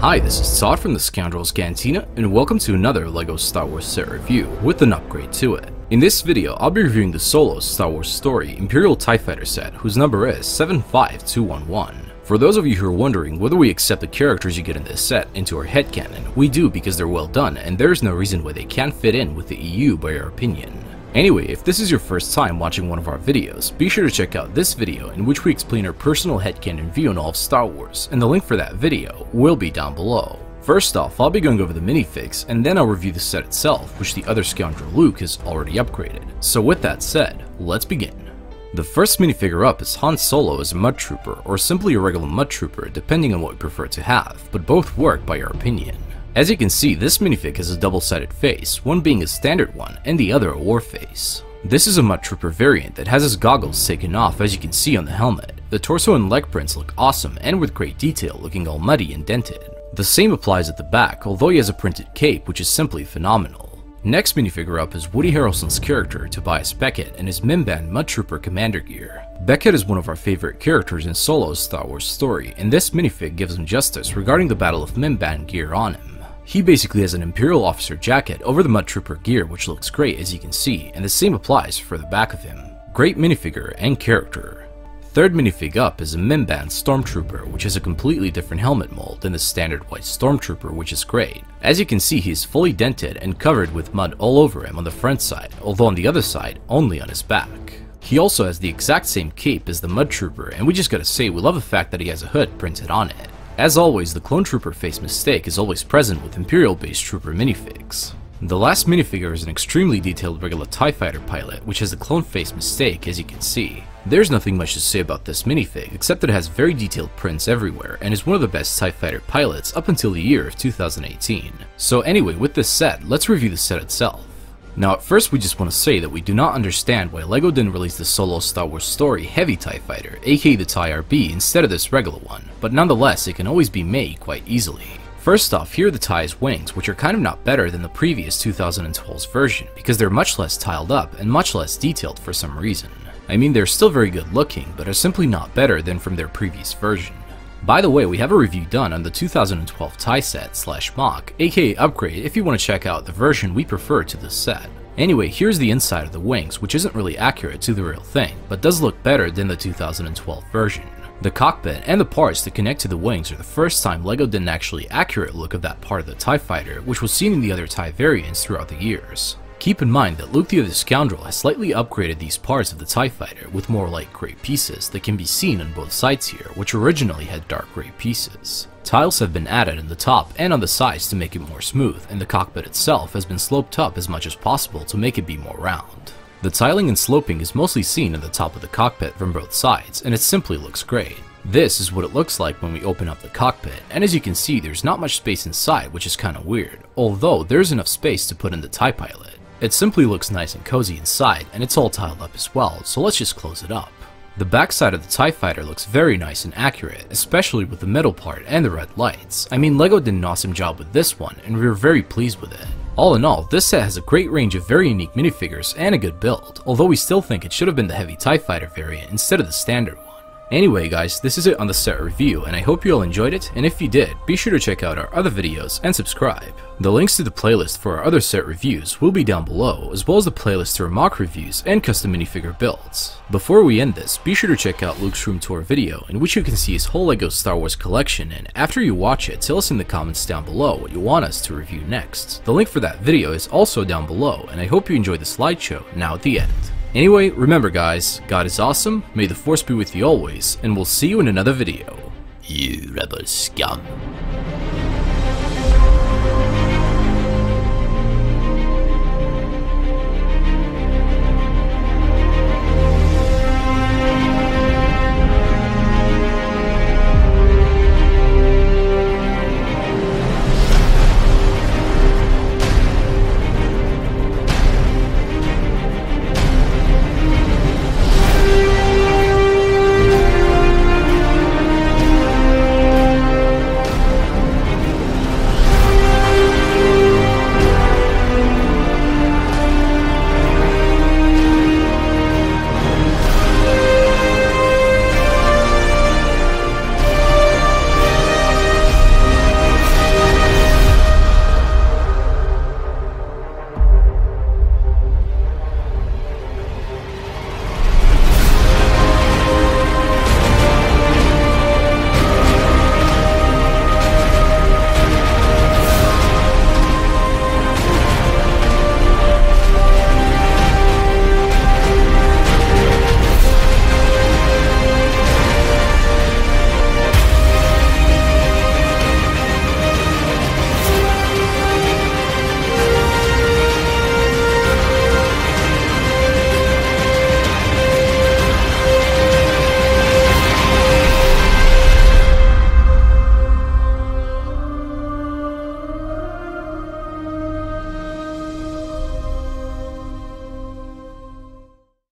Hi, this is Todd from the Scoundrels Cantina, and welcome to another LEGO Star Wars set review with an upgrade to it. In this video, I'll be reviewing the solo Star Wars Story Imperial TIE Fighter set, whose number is 75211. For those of you who are wondering whether we accept the characters you get in this set into our headcanon, we do because they're well done, and there's no reason why they can't fit in with the EU by our opinion. Anyway, if this is your first time watching one of our videos, be sure to check out this video in which we explain our personal headcanon view on all of Star Wars, and the link for that video will be down below. First off, I'll be going over the minifigs, and then I'll review the set itself, which the other scoundrel Luke has already upgraded. So with that said, let's begin. The first minifigure up is Han Solo as a mud trooper, or simply a regular mud trooper depending on what we prefer to have, but both work by our opinion. As you can see, this minifig has a double-sided face, one being a standard one and the other a war face. This is a mud trooper variant that has his goggles taken off, as you can see on the helmet. The torso and leg prints look awesome and with great detail, looking all muddy and dented. The same applies at the back, although he has a printed cape which is simply phenomenal. Next minifigure up is Woody Harrelson's character Tobias Beckett and his Mimban Mud Trooper commander gear. Beckett is one of our favorite characters in Solo's Star Wars story, and this minifig gives him justice regarding the Battle of Mimban gear on him. He basically has an Imperial officer jacket over the Mud Trooper gear, which looks great as you can see, and the same applies for the back of him. Great minifigure and character. Third minifig up is a Mimban Stormtrooper, which has a completely different helmet mold than the standard white Stormtrooper, which is great. As you can see, he is fully dented and covered with mud all over him on the front side, although on the other side, only on his back. He also has the exact same cape as the Mud Trooper, and we just gotta say we love the fact that he has a hood printed on it. As always, the Clone Trooper face mistake is always present with Imperial-based Trooper minifigs. The last minifigure is an extremely detailed regular TIE Fighter pilot, which has a clone face mistake, as you can see. There's nothing much to say about this minifig, except that it has very detailed prints everywhere, and is one of the best TIE Fighter pilots up until the year of 2018. So anyway, with this set, let's review the set itself. Now at first we just want to say that we do not understand why LEGO didn't release the solo Star Wars Story Heavy TIE Fighter, aka the TIE RB, instead of this regular one, but nonetheless it can always be made quite easily. First off, here are the TIE's wings, which are kind of not better than the previous 2012's version, because they're much less tiled up and much less detailed for some reason. I mean, they're still very good looking, but are simply not better than from their previous version. By the way, we have a review done on the 2012 TIE set / mock, aka upgrade, if you want to check out the version we prefer to this set. Anyway, here's the inside of the wings, which isn't really accurate to the real thing, but does look better than the 2012 version. The cockpit and the parts that connect to the wings are the first time LEGO did an actually accurate look of that part of the TIE Fighter, which was seen in the other TIE variants throughout the years. Keep in mind that Luke the Other Scoundrel has slightly upgraded these parts of the TIE Fighter with more light gray pieces that can be seen on both sides here, which originally had dark gray pieces. Tiles have been added on the top and on the sides to make it more smooth, and the cockpit itself has been sloped up as much as possible to make it be more round. The tiling and sloping is mostly seen at the top of the cockpit from both sides, and it simply looks great. This is what it looks like when we open up the cockpit, and as you can see, there's not much space inside, which is kinda weird, although there's enough space to put in the TIE Pilot. It simply looks nice and cozy inside, and it's all tiled up as well, so let's just close it up. The backside of the TIE Fighter looks very nice and accurate, especially with the middle part and the red lights. I mean, LEGO did an awesome job with this one, and we were very pleased with it. All in all, this set has a great range of very unique minifigures and a good build, although we still think it should have been the Heavy TIE Fighter variant instead of the standard one. Anyway guys, this is it on the set review, and I hope you all enjoyed it, and if you did, be sure to check out our other videos and subscribe. The links to the playlist for our other set reviews will be down below, as well as the playlist to our mock reviews and custom minifigure builds. Before we end this, be sure to check out Luke's room tour video, in which you can see his whole LEGO Star Wars collection, and after you watch it, tell us in the comments down below what you want us to review next. The link for that video is also down below, and I hope you enjoyed the slideshow now at the end. Anyway, remember guys, God is awesome, may the Force be with you always, and we'll see you in another video. You rebel scum.